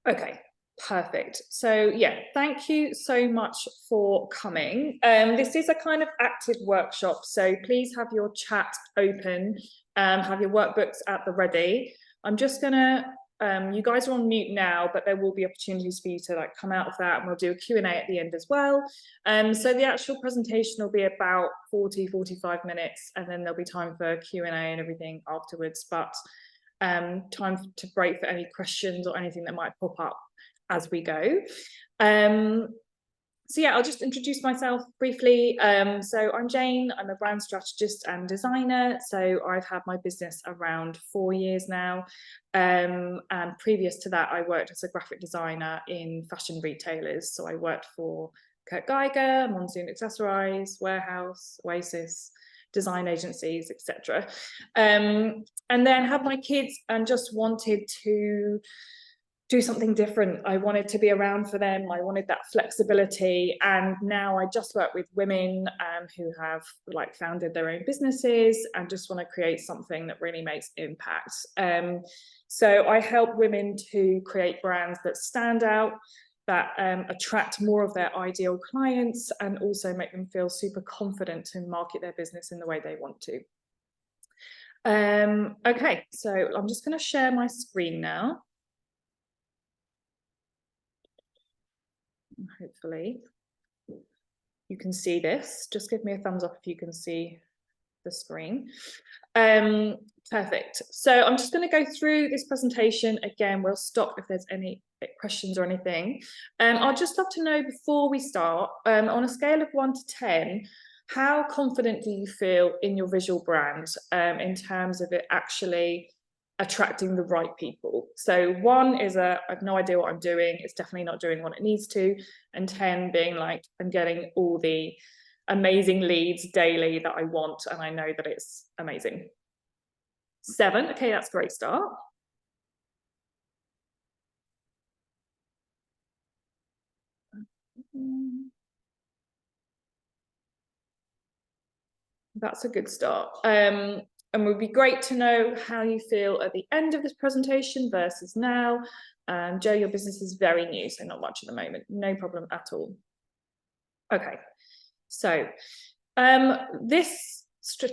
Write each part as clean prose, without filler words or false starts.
Okay, perfect. So yeah, thank you so much for coming. This is a kind of active workshop, so please have your chat open, have your workbooks at the ready. I'm just gonna, you guys are on mute now, but there will be opportunities for you to like come out of that, and we'll do a Q&A at the end as well. So the actual presentation will be about 45 minutes, and then there'll be time for Q&A and everything afterwards. But time to break for any questions or anything that might pop up as we go. So yeah, I'll just introduce myself briefly. So I'm Jane, I'm a brand strategist and designer. So I've had my business around 4 years now. And previous to that, I worked as a graphic designer in fashion retailers. So I worked for Kurt Geiger, Monsoon Accessorize, Warehouse, Oasis, design agencies, etc. And then had my kids and just wanted to do something different. I wanted to be around for them. I wanted that flexibility. And now I just work with women who have like founded their own businesses and just want to create something that really makes impact. So I help women to create brands that stand out, that attract more of their ideal clients, and also make them feel super confident to market their business in the way they want to. Okay, so I'm just going to share my screen now. Hopefully you can see this. Just give me a thumbs up if you can see the screen. Perfect. So I'm just going to go through this presentation again. We'll stop if there's any questions or anything. I'd just love to know before we start, on a scale of 1 to 10, how confident do you feel in your visual brand in terms of it actually attracting the right people? So 1 is I have no idea what I'm doing, it's definitely not doing what it needs to, and 10 being like, I'm getting all the amazing leads daily that I want and I know that it's amazing. 7, okay, that's a great start. That's a good start. And it would be great to know how you feel at the end of this presentation versus now. Joe, your business is very new, so not much at the moment. No problem at all. Okay, so this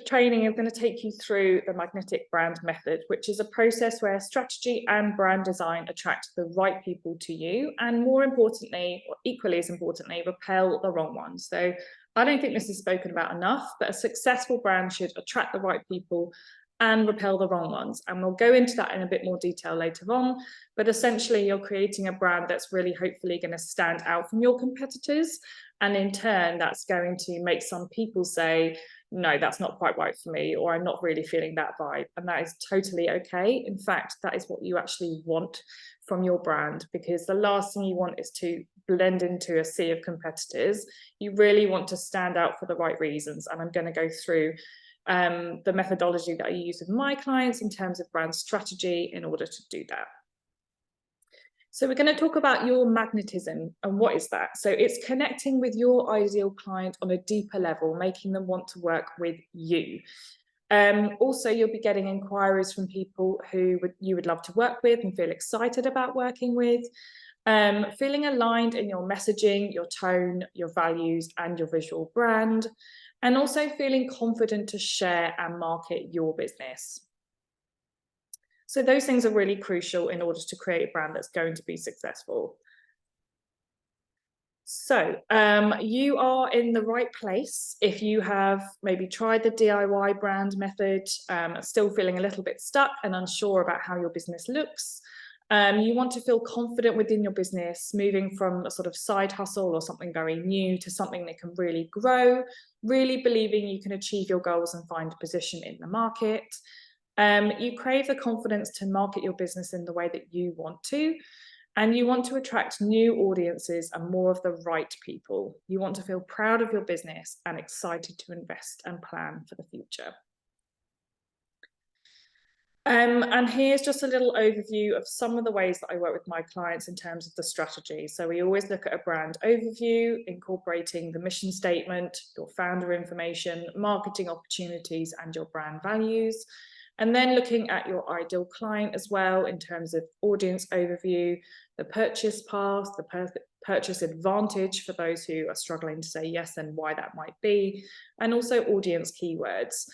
training is going to take you through the magnetic brand method, which is a process where strategy and brand design attract the right people to you, and more importantly, or equally as importantly, repel the wrong ones. So I don't think this is spoken about enough, but a successful brand should attract the right people and repel the wrong ones. And we'll go into that in a bit more detail later on. But essentially, you're creating a brand that's really hopefully going to stand out from your competitors. And in turn, that's going to make some people say, no, that's not quite right for me, or I'm not really feeling that vibe. And that is totally okay. In fact, that is what you actually want from your brand, because the last thing you want is to blend into a sea of competitors. You really want to stand out for the right reasons. And I'm going to go through the methodology that I use with my clients in terms of brand strategy in order to do that. So we're going to talk about your magnetism. And what is that? So it's connecting with your ideal client on a deeper level, making them want to work with you. Also, you'll be getting inquiries from people who you would love to work with and feel excited about working with. Feeling aligned in your messaging, your tone, your values, and your visual brand. And also feeling confident to share and market your business. So those things are really crucial in order to create a brand that's going to be successful. So you are in the right place if you have maybe tried the DIY brand method, still feeling a little bit stuck and unsure about how your business looks. You want to feel confident within your business, moving from a sort of side hustle or something very new to something that can really grow, really believing you can achieve your goals and find a position in the market. You crave the confidence to market your business in the way that you want to, and you want to attract new audiences and more of the right people. You want to feel proud of your business and excited to invest and plan for the future. And here's just a little overview of some of the ways that I work with my clients in terms of the strategy. So we always look at a brand overview, incorporating the mission statement, your founder information, marketing opportunities, and your brand values. And then looking at your ideal client as well in terms of audience overview, the purchase path, the purchase advantage for those who are struggling to say yes and why that might be, and also audience keywords.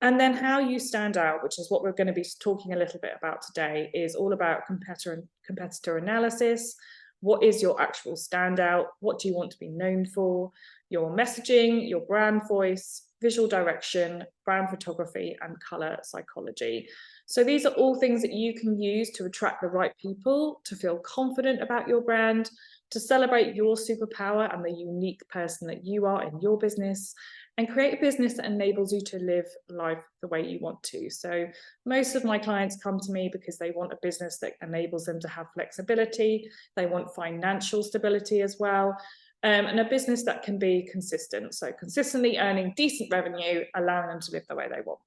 And then how you stand out, which is what we're going to be talking a little bit about today, is all about competitor analysis. What is your actual standout? What do you want to be known for? Your messaging, your brand voice, visual direction, brand photography, and color psychology. So these are all things that you can use to attract the right people, to feel confident about your brand, to celebrate your superpower and the unique person that you are in your business, and create a business that enables you to live life the way you want to. So most of my clients come to me because they want a business that enables them to have flexibility. They want financial stability as well, and a business that can be consistent. So consistently earning decent revenue, allowing them to live the way they want.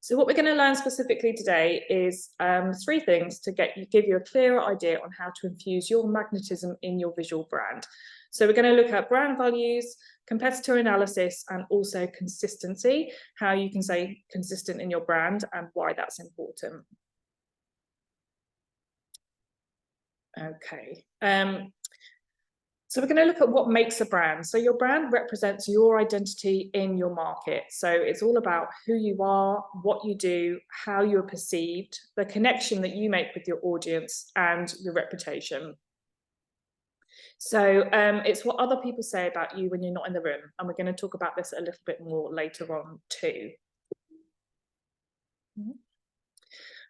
So what we're going to learn specifically today is 3 things to give you a clearer idea on how to infuse your magnetism in your visual brand. So we're going to look at brand values, competitor analysis, and also consistency, how you can stay consistent in your brand and why that's important. Okay. So we're going to look at what makes a brand. So your brand represents your identity in your market. So it's all about who you are, what you do, how you're perceived, the connection that you make with your audience, and your reputation. So it's what other people say about you when you're not in the room. And we're going to talk about this a little bit more later on too.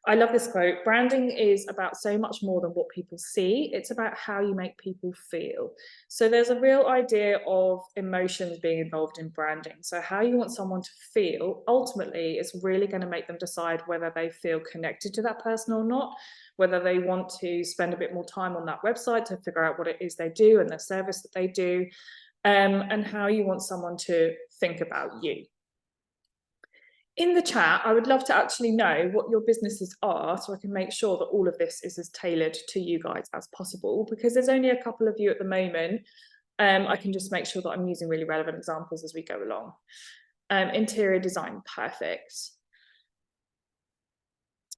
I love this quote. Branding is about so much more than what people see. It's about how you make people feel. So there's a real idea of emotions being involved in branding. So how you want someone to feel ultimately is really going to make them decide whether they feel connected to that person or not, whether they want to spend a bit more time on that website to figure out what it is they do and the service that they do, and how you want someone to think about you. In the chat, I would love to actually know what your businesses are so I can make sure that all of this is as tailored to you guys as possible, because there's only a couple of you at the moment. I can just make sure that I'm using really relevant examples as we go along. Interior design, perfect.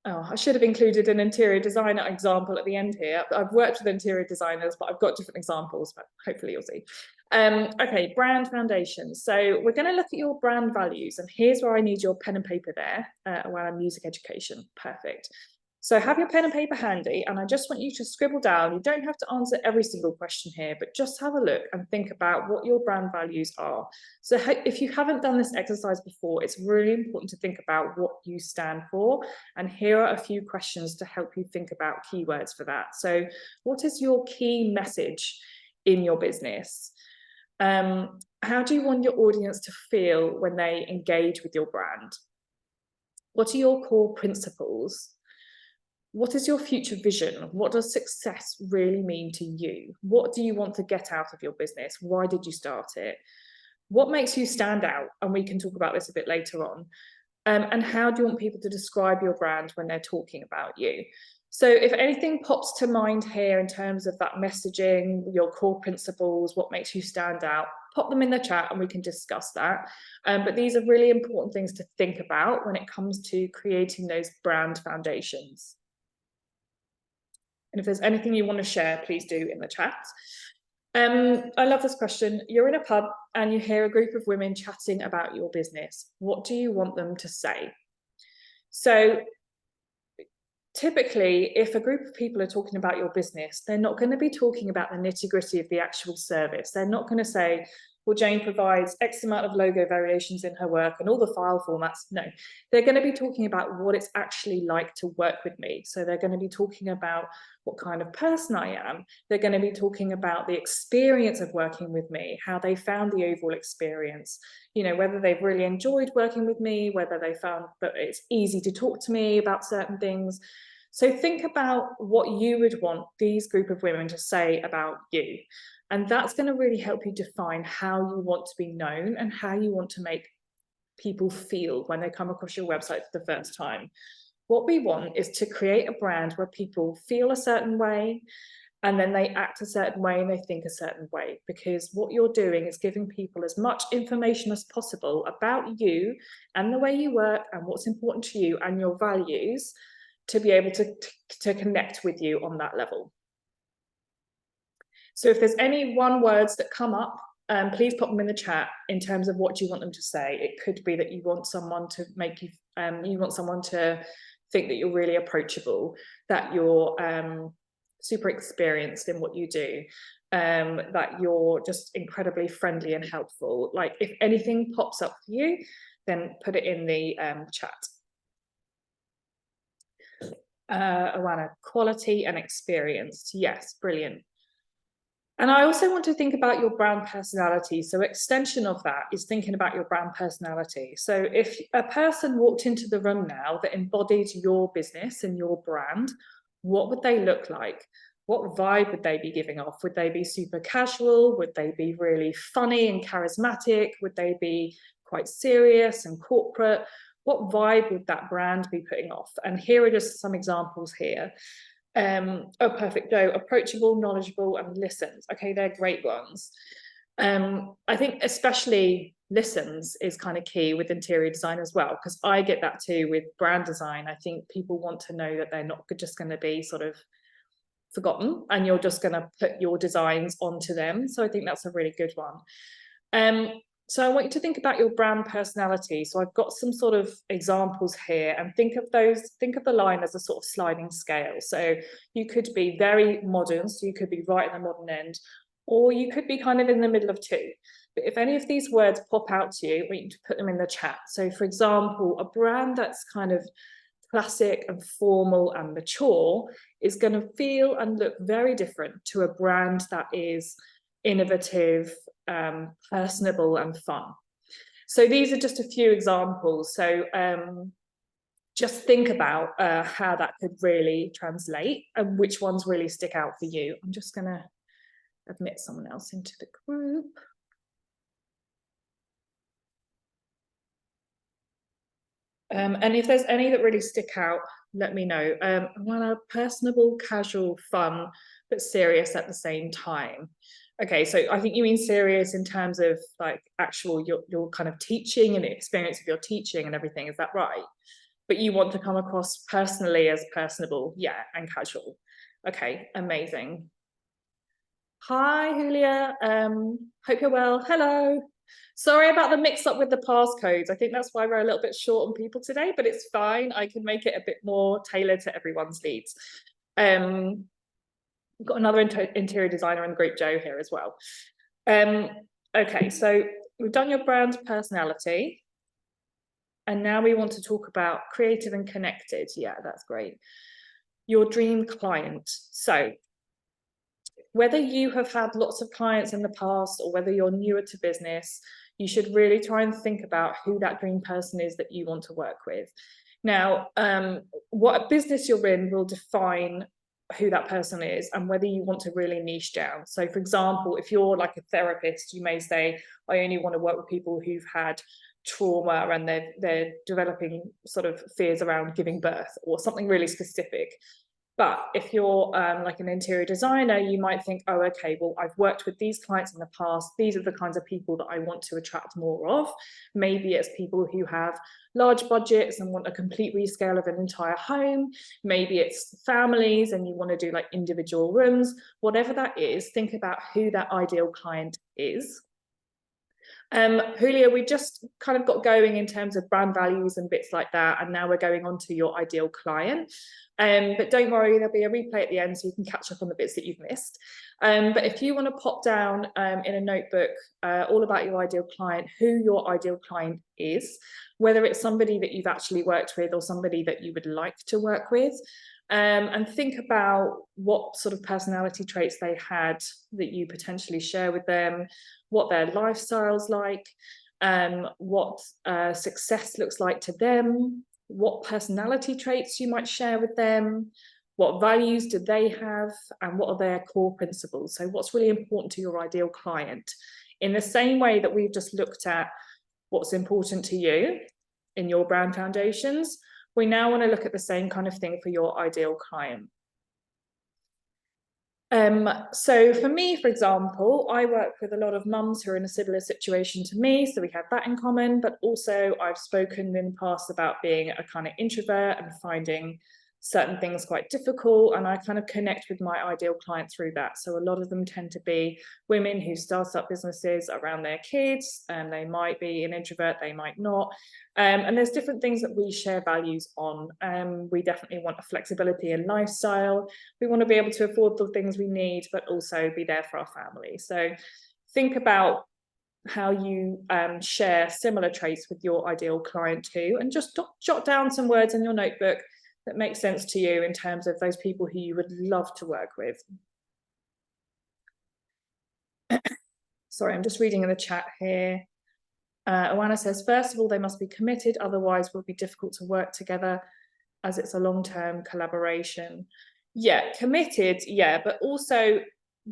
Oh, I should have included an interior designer example at the end here. I've worked with interior designers, but I've got different examples, but hopefully you'll see. Okay, brand foundations. So we're going to look at your brand values, and here's where I need your pen and paper there while I'm music education. Perfect. So have your pen and paper handy, and I just want you to scribble down. You don't have to answer every single question here, but just have a look and think about what your brand values are. So if you haven't done this exercise before, it's really important to think about what you stand for. And here are a few questions to help you think about keywords for that. So what is your key message in your business? How do you want your audience to feel when they engage with your brand? What are your core principles? What is your future vision? What does success really mean to you? What do you want to get out of your business? Why did you start it? What makes you stand out? And we can talk about this a bit later on. And how do you want people to describe your brand when they're talking about you? So if anything pops to mind here in terms of that messaging, your core principles, what makes you stand out, pop them in the chat and we can discuss that. But these are really important things to think about when it comes to creating those brand foundations. And if there's anything you want to share, please do in the chat. I love this question. You're in a pub and you hear a group of women chatting about your business. What do you want them to say? So typically, if a group of people are talking about your business, they're not going to be talking about the nitty-gritty of the actual service. They're not going to say, well, Jane provides X amount of logo variations in her work and all the file formats. No, they're going to be talking about what it's actually like to work with me. So they're going to be talking about what kind of person I am. They're going to be talking about the experience of working with me, how they found the overall experience, you know, whether they've really enjoyed working with me, whether they found that it's easy to talk to me about certain things. So think about what you would want these group of women to say about you. And that's going to really help you define how you want to be known and how you want to make people feel when they come across your website for the first time. What we want is to create a brand where people feel a certain way, and then they act a certain way and they think a certain way, because what you're doing is giving people as much information as possible about you and the way you work and what's important to you and your values to be able to connect with you on that level. So if there's any one words that come up, please pop them in the chat in terms of what you want them to say. It could be that you want someone to make you, you want someone to think that you're really approachable, that you're super experienced in what you do, that you're just incredibly friendly and helpful. Like if anything pops up for you, then put it in the chat. Awana, quality and experience. Yes, brilliant. And I also want to think about your brand personality. So extension of that is thinking about your brand personality. So if a person walked into the room now that embodied your business and your brand, what would they look like? What vibe would they be giving off? Would they be super casual? Would they be really funny and charismatic? Would they be quite serious and corporate? What vibe would that brand be putting off? And here are just some examples here. Oh, perfect, Joe. Approachable, knowledgeable, and listens. Okay, they're great ones. I think especially listens is kind of key with interior design as well, because I get that too with brand design. I think people want to know that they're not just going to be sort of forgotten and you're just going to put your designs onto them. So I think that's a really good one. So I want you to think about your brand personality. So I've got some sort of examples here, and think of the line as a sort of sliding scale. So you could be very modern, so you could be right at the modern end, or you could be kind of in the middle of two. But if any of these words pop out to you, I want you to put them in the chat. So for example, a brand that's kind of classic and formal and mature is going to feel and look very different to a brand that is innovative, personable and fun. So these are just a few examples. So just think about how that could really translate and which ones really stick out for you. I'm just going to admit someone else into the group. And if there's any that really stick out, let me know. I want a personable, casual, fun, but serious at the same time. Okay, so I think you mean serious in terms of like actual your kind of teaching and the experience of your teaching and everything. Is that right? But you want to come across personally as personable, yeah, and casual. Okay, amazing. Hi, Julia. Hope you're well. Hello. Sorry about the mix up with the passcodes. I think that's why we're a little bit short on people today, but it's fine. I can make it a bit more tailored to everyone's needs. We've got another interior designer in the group, Joe, here as well. Okay, so we've done your brand personality. And now we want to talk about creative and connected. Yeah, that's great. Your dream client. So whether you have had lots of clients in the past or whether you're newer to business, you should really try and think about who that dream person is that you want to work with. Now, what business you're in will define who that person is and whether you want to really niche down. So for example, if you're like a therapist, you may say, I only want to work with people who've had trauma and they're developing sort of fears around giving birth or something really specific. But if you're like an interior designer, you might think, oh, okay, well, I've worked with these clients in the past. These are the kinds of people that I want to attract more of. Maybe it's people who have large budgets and want a complete rescale of an entire home. Maybe it's families and you want to do like individual rooms. Whatever that is, think about who that ideal client is. Julia, we just kind of got going in terms of brand values and bits like that, and now we're going on to your ideal client. But don't worry, there'll be a replay at the end so you can catch up on the bits that you've missed. But if you want to pop down in a notebook all about your ideal client, who your ideal client is, whether it's somebody that you've actually worked with or somebody that you would like to work with, and think about what sort of personality traits they had that you potentially share with them, what their lifestyle's like, what success looks like to them, what personality traits you might share with them, what values do they have, and what are their core principles. So what's really important to your ideal client. In the same way that we've just looked at what's important to you in your brand foundations, we now want to look at the same kind of thing for your ideal client. So for me, for example, I work with a lot of mums who are in a similar situation to me, so we have that in common, but also I've spoken in the past about being a kind of introvert and finding certain things quite difficult, and I kind of connect with my ideal client through that. So a lot of them tend to be women who start up businesses around their kids, and they might be an introvert, they might not. And there's different things that we share values on. We definitely want a flexibility in lifestyle. We want to be able to afford the things we need, but also be there for our family. So think about how you share similar traits with your ideal client too, and just jot down some words in your notebook that make sense to you in terms of those people who you would love to work with. Sorry, I'm just reading in the chat here. Oana says, first of all, they must be committed, otherwise it will be difficult to work together as it's a long-term collaboration. Yeah, committed, yeah, but also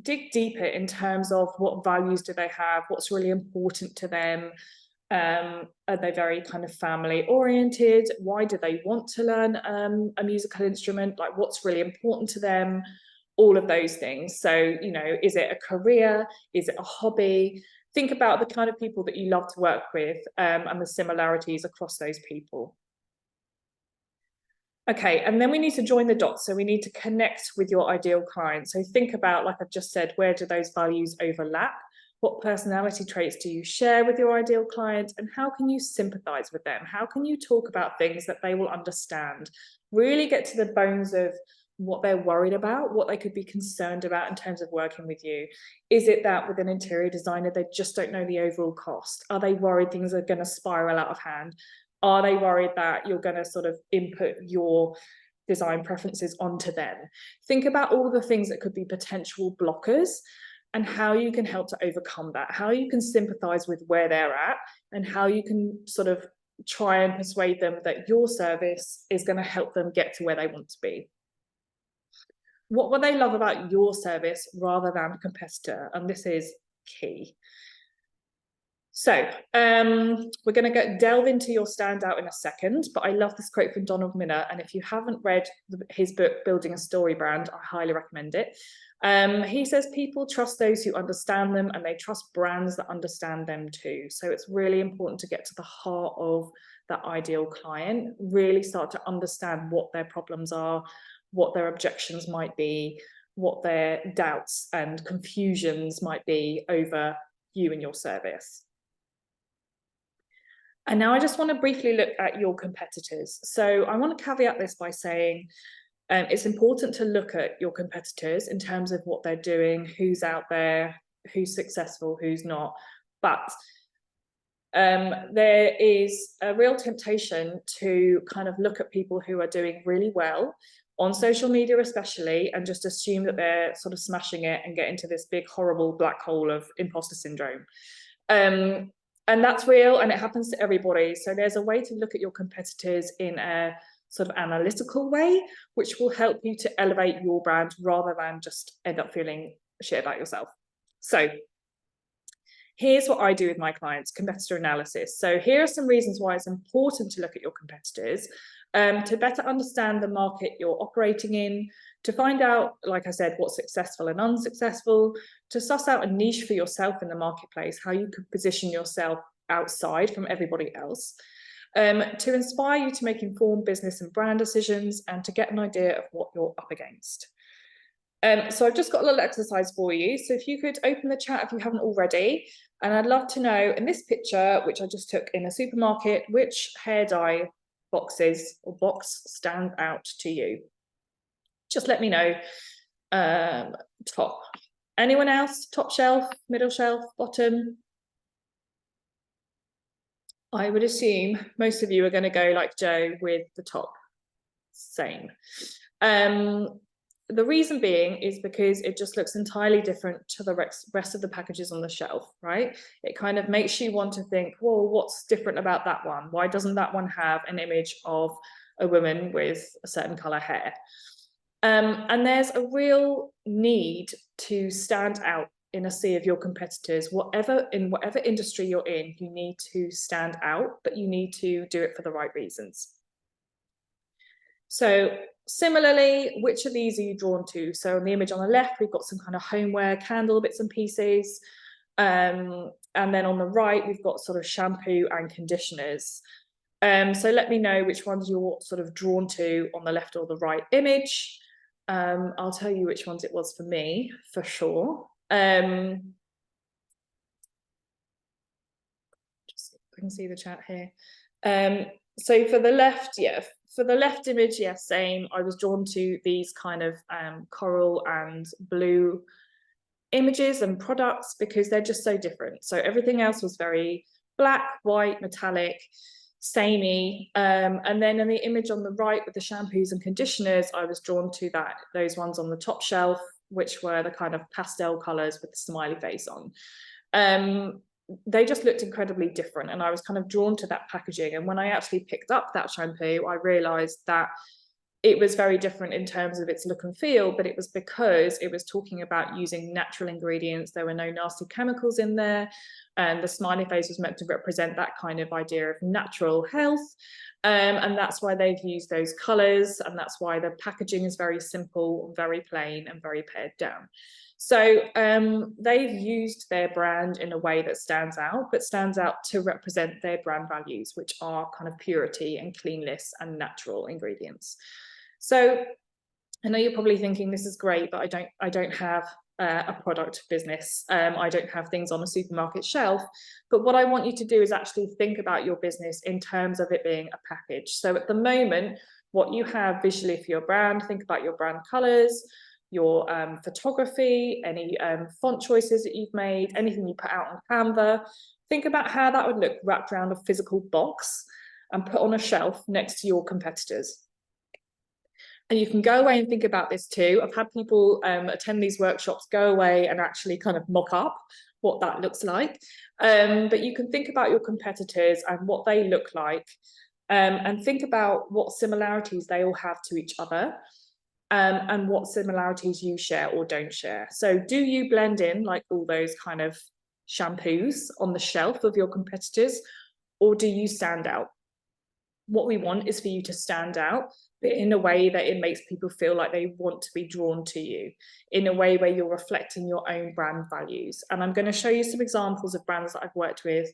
dig deeper in terms of what values do they have, what's really important to them. Are they very kind of family oriented? Why do they want to learn a musical instrument? Like, what's really important to them? All of those things. So, you know, is it a career? Is it a hobby? Think about the kind of people that you love to work with and the similarities across those people. Okay, and then we need to join the dots. So we need to connect with your ideal client. So think about, like I've just said, where do those values overlap? What personality traits do you share with your ideal client? And how can you sympathize with them? How can you talk about things that they will understand? Really get to the bones of what they're worried about, what they could be concerned about in terms of working with you. Is it that with an interior designer, they just don't know the overall cost? Are they worried things are going to spiral out of hand? Are they worried that you're going to sort of input your design preferences onto them? Think about all the things that could be potential blockers and how you can help to overcome that, how you can sympathize with where they're at, and how you can sort of try and persuade them that your service is going to help them get to where they want to be. What will they love about your service rather than a competitor? And this is key. So we're going to delve into your standout in a second, but I love this quote from Donald Miller. And if you haven't read his book, Building a Story Brand, I highly recommend it. He says people trust those who understand them, and they trust brands that understand them too. So it's really important to get to the heart of that ideal client, really start to understand what their problems are, what their objections might be, what their doubts and confusions might be over you and your service. And now I just want to briefly look at your competitors. So I want to caveat this by saying it's important to look at your competitors in terms of what they're doing, who's out there, who's successful, who's not. But there is a real temptation to kind of look at people who are doing really well on social media especially, and just assume that they're sort of smashing it and get into this big horrible black hole of imposter syndrome. And that's real, and it happens to everybody. So there's a way to look at your competitors in a sort of analytical way, which will help you to elevate your brand rather than just end up feeling shit about yourself. So here's what I do with my clients, competitor analysis. So here are some reasons why it's important to look at your competitors, to better understand the market you're operating in, to find out, like I said, what's successful and unsuccessful, to suss out a niche for yourself in the marketplace, how you could position yourself outside from everybody else, to inspire you to make informed business and brand decisions, and to get an idea of what you're up against. So I've just got a little exercise for you. So if you could open the chat if you haven't already, and I'd love to know in this picture, which I just took in a supermarket, which hair dye boxes or box stand out to you. Just let me know. Top. Anyone else? Top shelf, middle shelf, bottom? I would assume most of you are going to go like Joe with the top. Same. The reason being is because it just looks entirely different to the rest of the packages on the shelf, right? It kind of makes you want to think, well, what's different about that one? Why doesn't that one have an image of a woman with a certain color hair? And there's a real need to stand out in a sea of your competitors. Whatever industry you're in, you need to stand out, but you need to do it for the right reasons. So Similarly, which of these are you drawn to? So in the image on the left, we've got some kind of homeware candle bits and pieces. And then on the right, we've got sort of shampoo and conditioners. So let me know which ones you're sort of drawn to on the left or the right image. I'll tell you which ones it was for me, for sure. Just I can see the chat here. So for the left, yeah, for the left image, yes, yeah, same. I was drawn to these kind of coral and blue images and products because they're just so different. So everything else was very black, white, metallic, samey. And then in the image on the right with the shampoos and conditioners, I was drawn to those ones on the top shelf, which were the kind of pastel colors with the smiley face on. They just looked incredibly different, and I was kind of drawn to that packaging. And when I actually picked up that shampoo, I realized that it was very different in terms of its look and feel, but it was because it was talking about using natural ingredients. There were no nasty chemicals in there, and the smiley face was meant to represent that kind of idea of natural health. And that's why they've used those colors, and that's why the packaging is very simple, very plain, and very pared down. So they've used their brand in a way that stands out, but stands out to represent their brand values, which are kind of purity and cleanliness and natural ingredients. So I know you're probably thinking this is great, but I don't have a product business. I don't have things on a supermarket shelf. But what I want you to do is actually think about your business in terms of it being a package. So at the moment, what you have visually for your brand, think about your brand colors, your photography, any font choices that you've made, anything you put out on Canva. Think about how that would look wrapped around a physical box and put on a shelf next to your competitors. And you can go away and think about this too. I've had people attend these workshops, go away and actually kind of mock up what that looks like. But you can think about your competitors and what they look like, and think about what similarities they all have to each other, and what similarities you share or don't share. So do you blend in like all those kind of shampoos on the shelf of your competitors, or do you stand out? What we want is for you to stand out, but in a way that it makes people feel like they want to be drawn to you, in a way where you're reflecting your own brand values. And I'm going to show you some examples of brands that I've worked with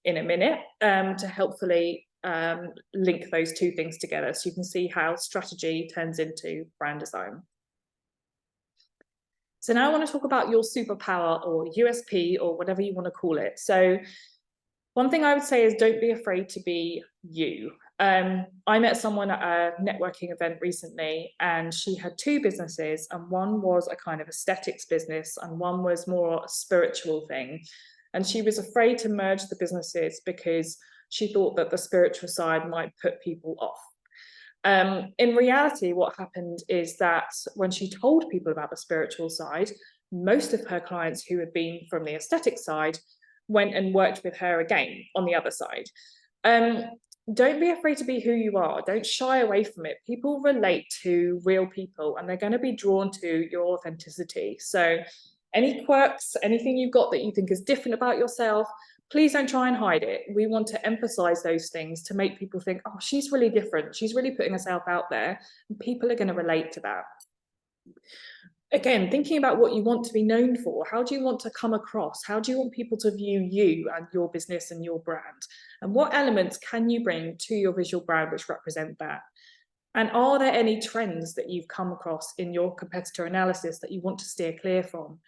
in a minute, to helpfully link those two things together, so you can see how strategy turns into brand design. So now I want to talk about your superpower or USP or whatever you want to call it. So one thing I would say is don't be afraid to be you. I met someone at a networking event recently, and she had two businesses, and one was a kind of aesthetics business and one was more a spiritual thing. And she was afraid to merge the businesses because she thought that the spiritual side might put people off. In reality, what happened is that when she told people about the spiritual side, most of her clients who had been from the aesthetic side went and worked with her again on the other side. Don't be afraid to be who you are. Don't shy away from it. People relate to real people, and they're going to be drawn to your authenticity. So any quirks, anything you've got that you think is different about yourself, please don't try and hide it. We want to emphasize those things to make people think, oh, she's really different. She's really putting herself out there, and people are going to relate to that. Again, thinking about what you want to be known for. How do you want to come across? How do you want people to view you and your business and your brand? And what elements can you bring to your visual brand which represent that? And are there any trends that you've come across in your competitor analysis that you want to steer clear from?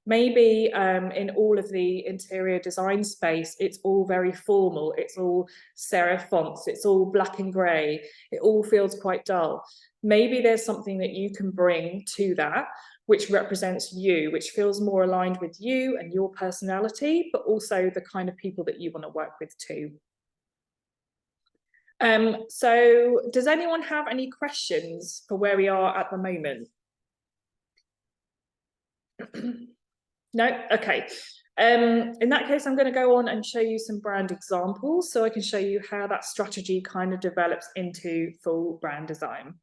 Maybe in all of the interior design space, it's all very formal. It's all serif fonts. It's all black and grey. It all feels quite dull. Maybe there's something that you can bring to that which represents you, which feels more aligned with you and your personality, but also the kind of people that you want to work with too. So does anyone have any questions for where we are at the moment? No? Okay. In that case, I'm going to go on and show you some brand examples so I can show you how that strategy kind of develops into full brand design.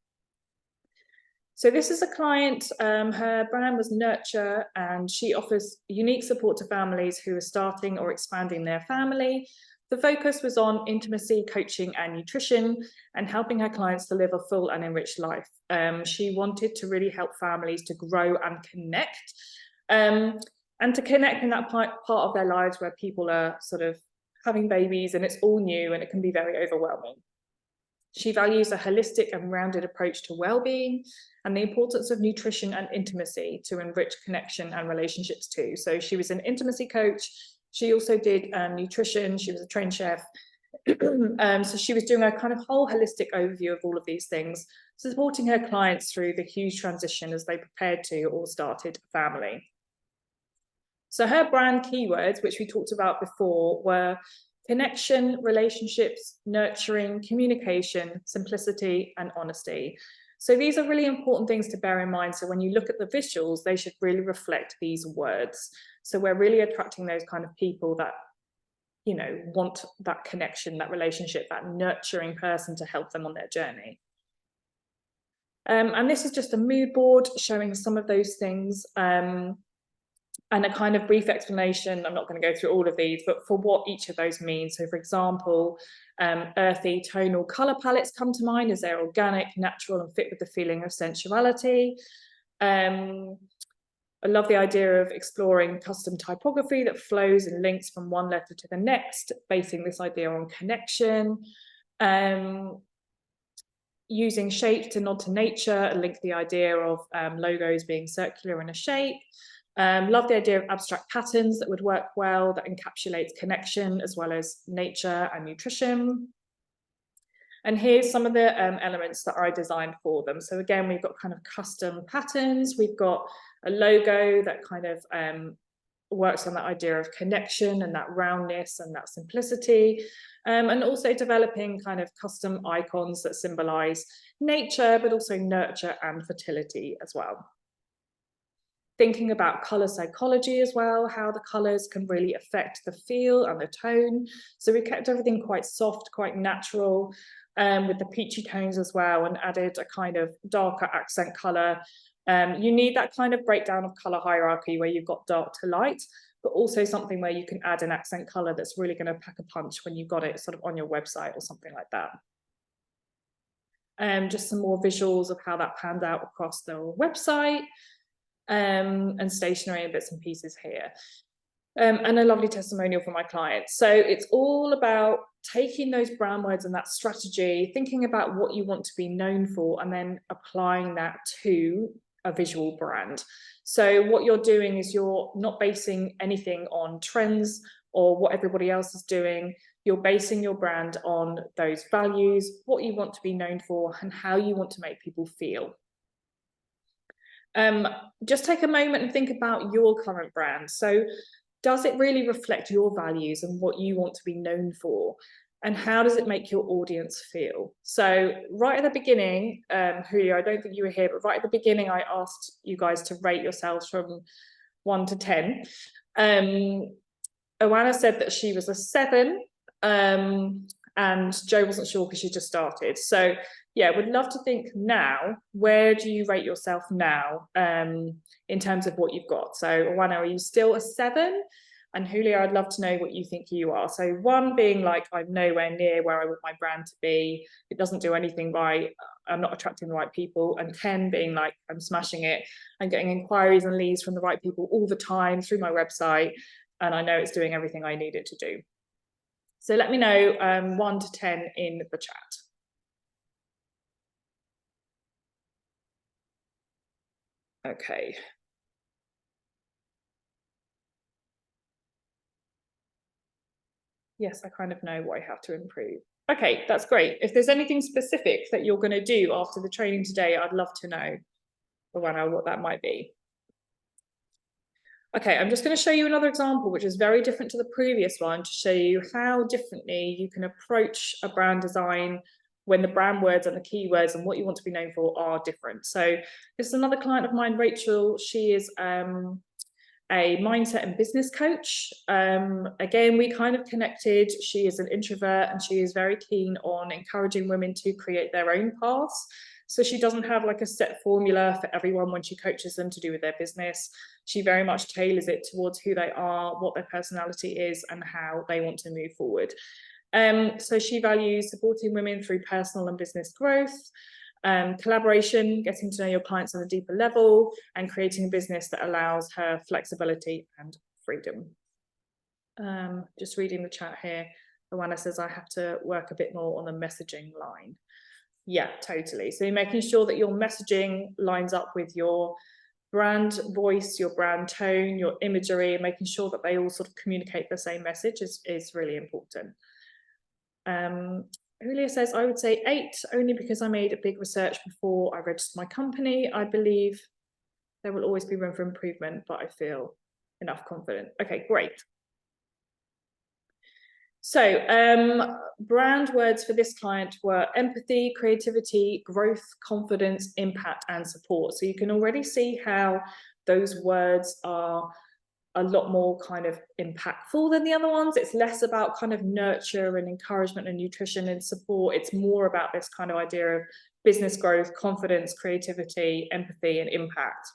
So this is a client, her brand was Nurture, and she offers unique support to families who are starting or expanding their family. The focus was on intimacy, coaching, and nutrition, and helping her clients to live a full and enriched life. She wanted to really help families to grow and connect, and to connect in that part of their lives where people are sort of having babies and it's all new and it can be very overwhelming. She values a holistic and rounded approach to well-being and the importance of nutrition and intimacy to enrich connection and relationships too. So she was an intimacy coach. She also did nutrition. She was a trained chef. So she was doing a kind of whole holistic overview of all of these things, supporting her clients through the huge transition as they prepared to or started a family. So her brand keywords, which we talked about before, were connection, relationships, nurturing, communication, simplicity, and honesty. So these are really important things to bear in mind. So when you look at the visuals, they should really reflect these words. So we're really attracting those kind of people that, you know, want that connection, that relationship, that nurturing person to help them on their journey. And this is just a mood board showing some of those things. And a kind of brief explanation, I'm not going to go through all of these, but for what each of those means. So for example, earthy tonal colour palettes come to mind as they're organic, natural, and fit with the feeling of sensuality. I love the idea of exploring custom typography that flows and links from one letter to the next, basing this idea on connection. Using shapes to nod to nature and link the idea of logos being circular in a shape. Love the idea of abstract patterns that would work well, that encapsulates connection as well as nature and nutrition. And here's some of the elements that I designed for them. So again, we've got kind of custom patterns. We've got a logo that kind of works on that idea of connection and that roundness and that simplicity. And also developing kind of custom icons that symbolize nature, but also nurture and fertility as well. Thinking about color psychology as well, how the colors can really affect the feel and the tone. So we kept everything quite soft, quite natural, with the peachy tones as well, and added a kind of darker accent color. You need that kind of breakdown of color hierarchy where you've got dark to light, but also something where you can add an accent color that's really going to pack a punch when you've got it sort of on your website or something like that. Just some more visuals of how that panned out across the website. And stationery and bits and pieces here. And a lovely testimonial for my clients. So it's all about taking those brand words and that strategy, thinking about what you want to be known for, and then applying that to a visual brand. So what you're doing is you're not basing anything on trends or what everybody else is doing. You're basing your brand on those values, what you want to be known for, and how you want to make people feel. Just take a moment and think about your current brand. So does it really reflect your values and what you want to be known for? And how does it make your audience feel? So right at the beginning, Julio, I don't think you were here, but right at the beginning, I asked you guys to rate yourselves from 1 to 10. Oana said that she was a 7, and Jo wasn't sure because she just started. So yeah, would love to think now, where do you rate yourself now in terms of what you've got? So Oana, are you still a 7? And Julio, I'd love to know what you think you are. So 1 being like, I'm nowhere near where I want my brand to be. It doesn't do anything right. I'm not attracting the right people. And 10 being like, I'm smashing it. I'm getting inquiries and leads from the right people all the time through my website. And I know it's doing everything I need it to do. So let me know 1 to 10 in the chat. Okay. Yes, I kind of know what I have to improve. Okay, that's great. If there's anything specific that you're going to do after the training today, I'd love to know, Oana, what that might be. Okay, I'm just going to show you another example, which is very different to the previous one, to show you how differently you can approach a brand design when the brand words and the keywords and what you want to be known for are different. So this is another client of mine, Rachel. She is a mindset and business coach. Again, we kind of connected. She is an introvert and she is very keen on encouraging women to create their own paths. So she doesn't have like a set formula for everyone when she coaches them to do with their business. She very much tailors it towards who they are, what their personality is, and how they want to move forward. So she values supporting women through personal and business growth, collaboration, getting to know your clients on a deeper level, and creating a business that allows her flexibility and freedom. Just reading the chat here, Luana says I have to work a bit more on the messaging line. Yeah, totally. So you're making sure that your messaging lines up with your brand voice, your brand tone, your imagery, and making sure that they all sort of communicate the same message is really important. Julia says, I would say 8, only because I made a big research before I registered my company. I believe there will always be room for improvement, but I feel enough confident. Okay, great. So brand words for this client were empathy, creativity, growth, confidence, impact, and support. So you can already see how those words are a lot more kind of impactful than the other ones. It's less about kind of nurture and encouragement and nutrition and support. It's more about this kind of idea of business growth, confidence, creativity, empathy, and impact.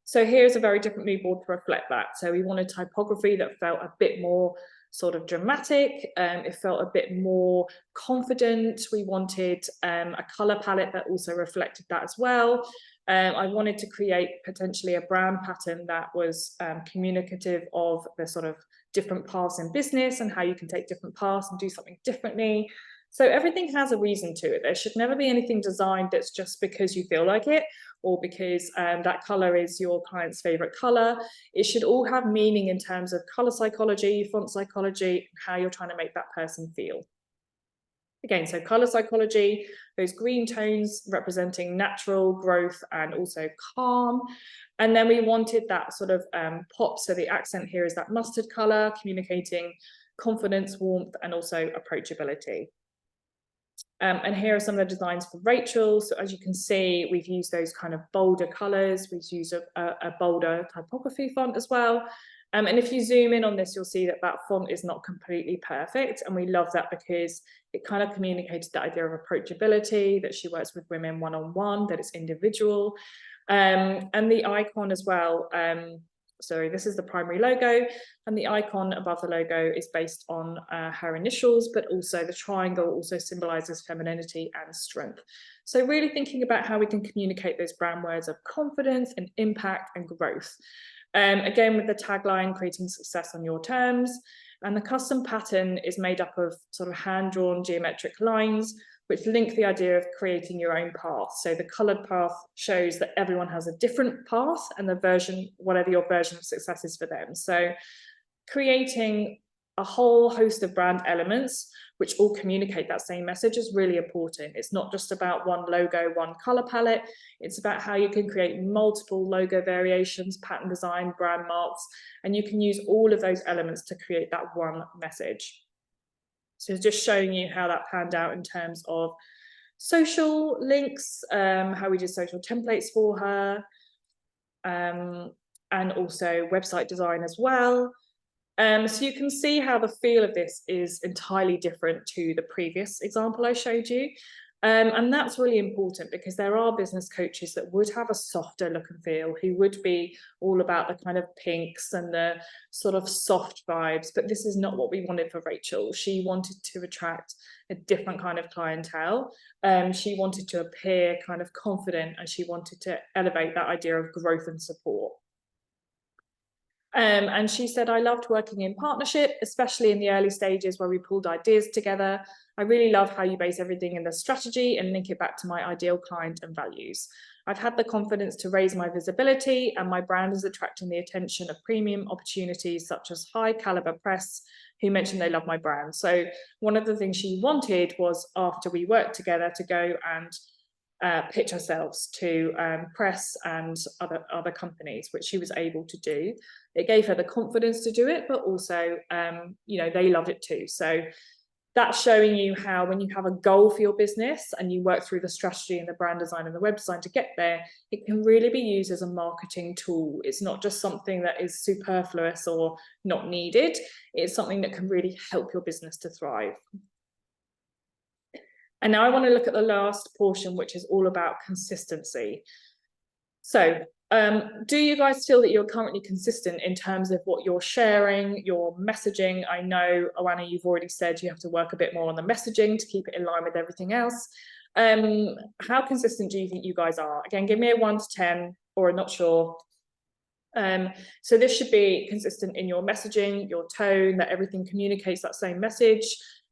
So here's a very different mood board to reflect that. So we wanted typography that felt a bit more sort of dramatic. It felt a bit more confident. We wanted a color palette that also reflected that as well. I wanted to create potentially a brand pattern that was communicative of the sort of different paths in business and how you can take different paths and do something differently. So everything has a reason to it. There should never be anything designed that's just because you feel like it, or because that color is your client's favorite color. It should all have meaning in terms of color psychology, font psychology, how you're trying to make that person feel. Again, so color psychology, those green tones representing natural growth and also calm. And then we wanted that sort of pop. So the accent here is that mustard color, communicating confidence, warmth, and also approachability. And here are some of the designs for Rachel. So as you can see, we've used those kind of bolder colors. We've used a bolder typography font as well. And if you zoom in on this, you'll see that that font is not completely perfect. And we love that because it kind of communicated the idea of approachability, that she works with women one-on-one, that it's individual. And the icon as well. So this is the primary logo, and the icon above the logo is based on her initials, but also the triangle also symbolizes femininity and strength. So really thinking about how we can communicate those brand words of confidence and impact and growth. Again, with the tagline, creating success on your terms. And the custom pattern is made up of sort of hand-drawn geometric lines, which link the idea of creating your own path. So the colored path shows that everyone has a different path, and the version, whatever your version of success is for them. So creating a whole host of brand elements which all communicate that same message is really important. It's not just about one logo, one color palette. It's about how you can create multiple logo variations, pattern design, brand marks, and you can use all of those elements to create that one message. So just showing you how that panned out in terms of social links, how we did social templates for her, and also website design as well. So you can see how the feel of this is entirely different to the previous example I showed you. And that's really important because there are business coaches that would have a softer look and feel, who would be all about the kind of pinks and the sort of soft vibes, but this is not what we wanted for Rachel. She wanted to attract a different kind of clientele. She wanted to appear kind of confident, and she wanted to elevate that idea of growth and support. And she said, I loved working in partnership, especially in the early stages where we pulled ideas together. I really love how you base everything in the strategy and link it back to my ideal client and values. I've had the confidence to raise my visibility, and my brand is attracting the attention of premium opportunities such as high caliber press who mentioned they love my brand. So one of the things she wanted was, after we worked together, to go and pitch ourselves to press and other companies, which she was able to do. It gave her the confidence to do it, but also, you know, they loved it too. So that's showing you how, when you have a goal for your business and you work through the strategy and the brand design and the web design to get there, it can really be used as a marketing tool. It's not just something that is superfluous or not needed. It's something that can really help your business to thrive. And now I want to look at the last portion, which is all about consistency. So do you guys feel that you're currently consistent in terms of what you're sharing, your messaging? I know, Oana, you've already said you have to work a bit more on the messaging to keep it in line with everything else. How consistent do you think you guys are? Again, give me a 1 to 10 or a not sure. So this should be consistent in your messaging, your tone, that everything communicates that same message,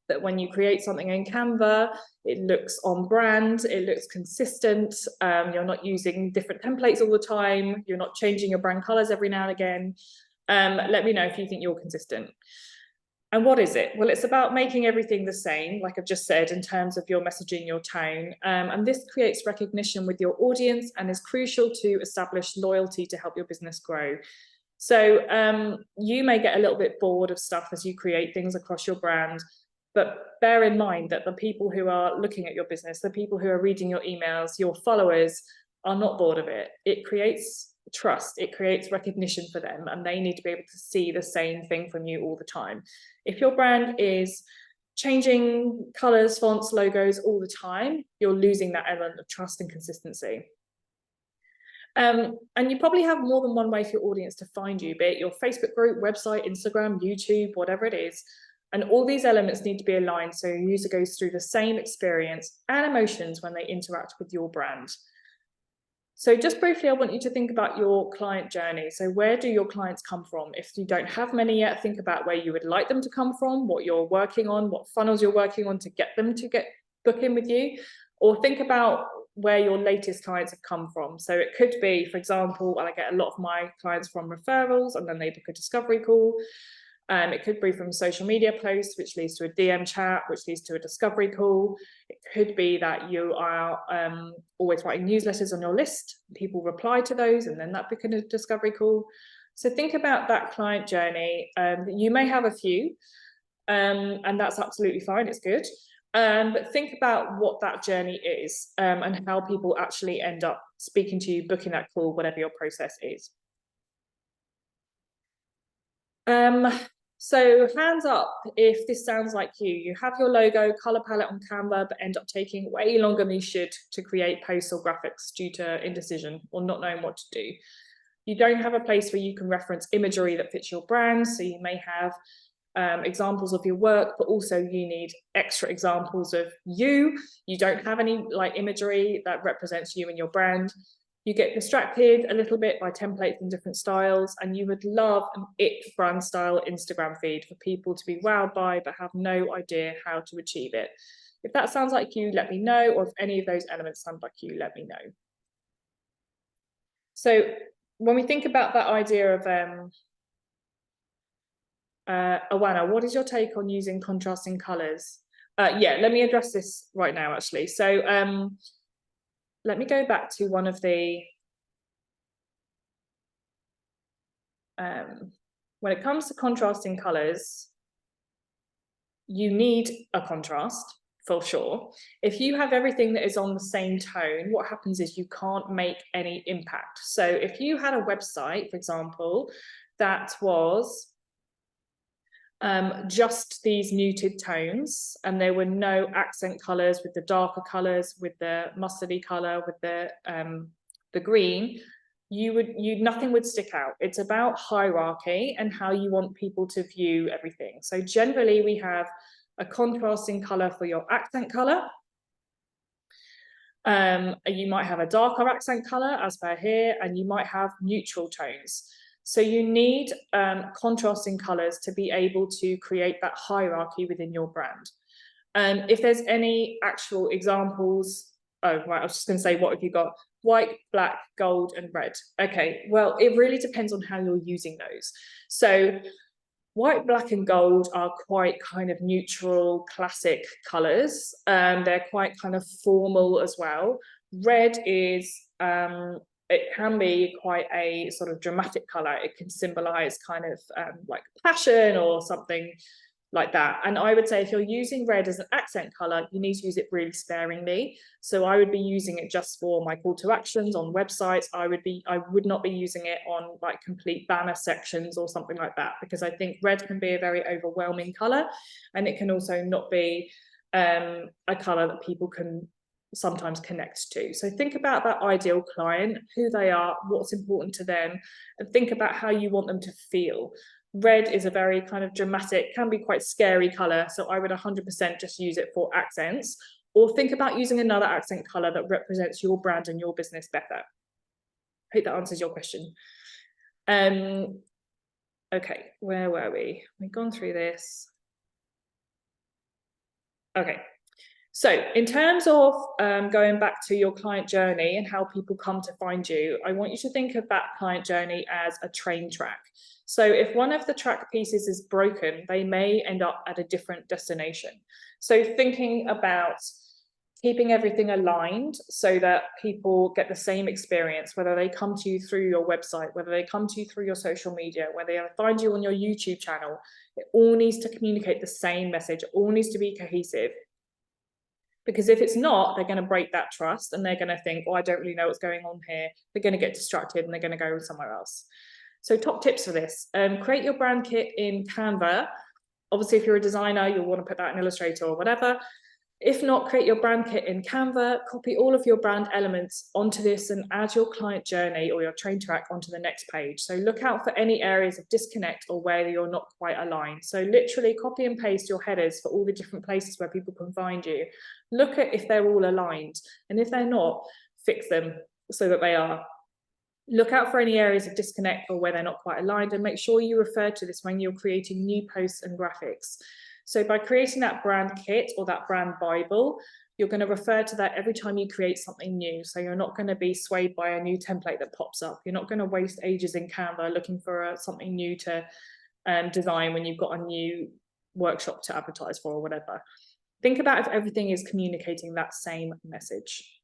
that when you create something in Canva, it looks on brand, it looks consistent, you're not using different templates all the time, you're not changing your brand colors every now and again. Let me know if you think you're consistent. And what is it? Well, it's about making everything the same, like I've just said, in terms of your messaging, your tone. And this creates recognition with your audience and is crucial to establish loyalty to help your business grow. So you may get a little bit bored of stuff as you create things across your brand, but bear in mind that the people who are looking at your business, the people who are reading your emails, your followers are not bored of it. It creates trust, it creates recognition for them, and they need to be able to see the same thing from you all the time. If your brand is changing colors, fonts, logos all the time, you're losing that element of trust and consistency. And you probably have more than one way for your audience to find you, be it your Facebook group, website, Instagram, YouTube, whatever it is. And all these elements need to be aligned so your user goes through the same experience and emotions when they interact with your brand. So just briefly, I want you to think about your client journey. So where do your clients come from? If you don't have many yet, think about where you would like them to come from, what you're working on, what funnels you're working on to get them to book in with you, or think about where your latest clients have come from. So it could be, for example, I get a lot of my clients from referrals and then they book a discovery call. It could be from social media posts, which leads to a DM chat, which leads to a discovery call. It could be that you are always writing newsletters on your list. People reply to those and then that becomes a discovery call. So think about that client journey. You may have a few and that's absolutely fine. It's good. But think about what that journey is and how people actually end up speaking to you, booking that call, whatever your process is. So hands up if this sounds like you. You have your logo, color palette on Canva, but end up taking way longer than you should to create posts or graphics due to indecision or not knowing what to do. You don't have a place where you can reference imagery that fits your brand, so you may have examples of your work, but also you need extra examples of you. You don't have any like imagery that represents you and your brand. You get distracted a little bit by templates and different styles, and you would love an it brand style Instagram feed for people to be wowed by, but have no idea how to achieve it. If that sounds like you, let me know, or if any of those elements sound like you, let me know. So when we think about that idea of Oana, what is your take on using contrasting colors? Yeah, let me address this right now, actually. So let me go back to one of the, when it comes to contrasting colors, you need a contrast for sure. If you have everything that is on the same tone, what happens is you can't make any impact. So if you had a website, for example, that was just these muted tones and there were no accent colors with the darker colors, with the mustardy color, with the green, nothing would stick out. It's about hierarchy and how you want people to view everything. So generally we have a contrasting color for your accent color. You might have a darker accent color as per here, and you might have neutral tones. So you need contrasting colors to be able to create that hierarchy within your brand. If there's any actual examples, oh, right, I was just going to say, what have you got? White, black, gold, and red. Okay, well, it really depends on how you're using those. So white, black, and gold are quite kind of neutral, classic colors. They're quite kind of formal as well. Red is it can be quite a sort of dramatic color. It can symbolize kind of like passion or something like that. And I would say if you're using red as an accent color, you need to use it really sparingly. So I would be using it just for my call to actions on websites. I would not be using it on like complete banner sections or something like that, because I think red can be a very overwhelming color, and it can also not be a color that people can sometimes connect to. So think about that ideal client, who they are, what's important to them, and think about how you want them to feel. Red is a very kind of dramatic, can be quite scary color, so I would 100% just use it for accents, or think about using another accent color that represents your brand and your business better. Hope that answers your question. Okay, where were we? We've gone through this. Okay, so in terms of going back to your client journey and how people come to find you, I want you to think of that client journey as a train track. So if one of the track pieces is broken, they may end up at a different destination. So thinking about keeping everything aligned so that people get the same experience, whether they come to you through your website, whether they come to you through your social media, whether they find you on your YouTube channel, it all needs to communicate the same message, it all needs to be cohesive. Because if it's not, they're going to break that trust and they're going to think, oh, I don't really know what's going on here. They're going to get distracted and they're going to go somewhere else. So top tips for this, create your brand kit in Canva. Obviously, if you're a designer, you'll want to put that in Illustrator or whatever. If not, create your brand kit in Canva, copy all of your brand elements onto this and add your client journey or your train track onto the next page. So look out for any areas of disconnect or where you're not quite aligned. So literally copy and paste your headers for all the different places where people can find you. Look at if they're all aligned, and if they're not, fix them so that they are. Look out for any areas of disconnect or where they're not quite aligned, and make sure you refer to this when you're creating new posts and graphics. So by creating that brand kit or that brand Bible, you're going to refer to that every time you create something new. So you're not going to be swayed by a new template that pops up. You're not going to waste ages in Canva looking for something new to design when you've got a new workshop to advertise for or whatever. Think about if everything is communicating that same message.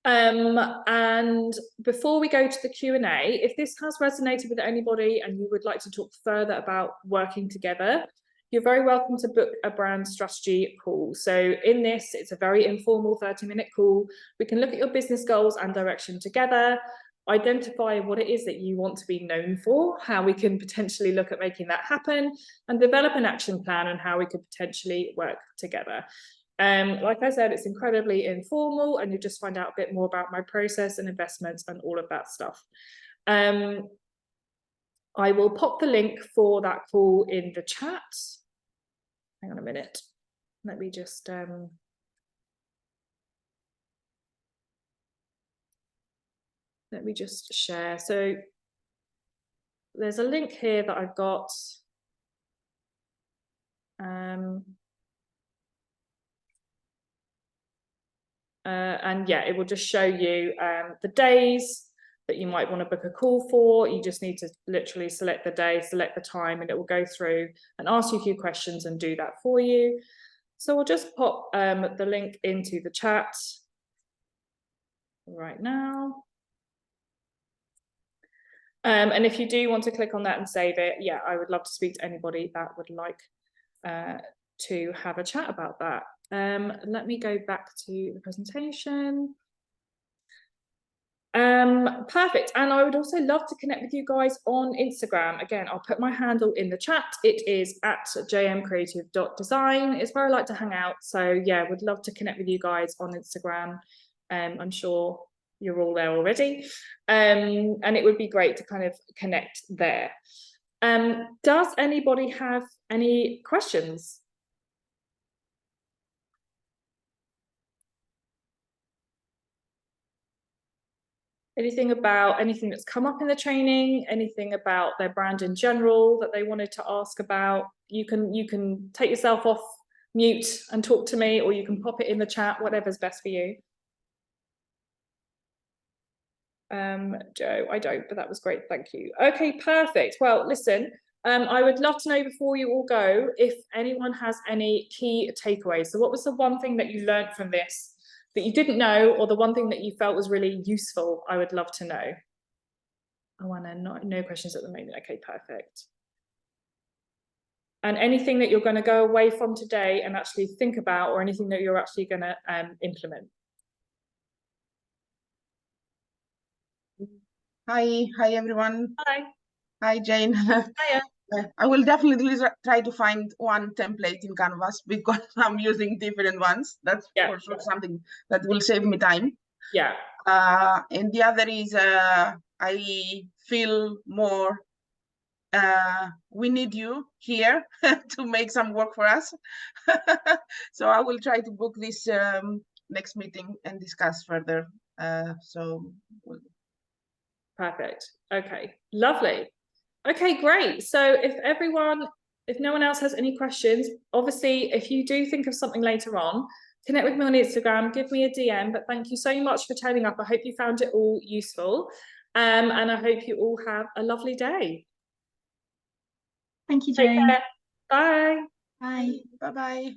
And before we go to the Q&A, if this has resonated with anybody and you would like to talk further about working together, you're very welcome to book a brand strategy call. So in this, it's a very informal 30-minute call. We can look at your business goals and direction together, identify what it is that you want to be known for, how we can potentially look at making that happen, and develop an action plan on how we could potentially work together. Like I said, it's incredibly informal and you just find out a bit more about my process and investments and all of that stuff. I will pop the link for that call in the chat. Hang on a minute. Let me just share. So there's a link here that I've got. And yeah, it will just show you the days that you might want to book a call for. You just need to literally select the day, select the time, and it will go through and ask you a few questions and do that for you. So we'll just pop the link into the chat right now. And if you do want to click on that and save it, yeah, I would love to speak to anybody that would like to have a chat about that. Let me go back to the presentation. Perfect. And I would also love to connect with you guys on Instagram. Again, I'll put my handle in the chat. It is at jmcreative.design. It's where I like to hang out. So yeah, would love to connect with you guys on Instagram. I'm sure you're all there already. And it would be great to kind of connect there. Does anybody have any questions? Anything that's come up in the training, anything about their brand in general that they wanted to ask about? You can take yourself off mute and talk to me, or you can pop it in the chat, whatever's best for you. Joe, I don't, but that was great, thank you. Okay, perfect. Well, listen, I would love to know before you all go if anyone has any key takeaways. So what was the one thing that you learned from this that you didn't know, or the one thing that you felt was really useful? I would love to know. Oh, Anna, no questions at the moment. Okay, perfect. And anything that you're going to go away from today and actually think about, or anything that you're actually going to implement? Hi everyone. Hi. Hi Jane. Hiya. I will definitely try to find one template in Canvas because I'm using different ones. That's for sure something that will save me time. Yeah. And the other is I feel more we need you here to make some work for us. So I will try to book this next meeting and discuss further. Perfect. Okay, lovely. Okay, great. So if no one else has any questions, obviously, if you do think of something later on, connect with me on Instagram, give me a DM, but thank you so much for turning up. I hope you found it all useful. And I hope you all have a lovely day. Thank you, Jane. Bye. Bye. Bye-bye.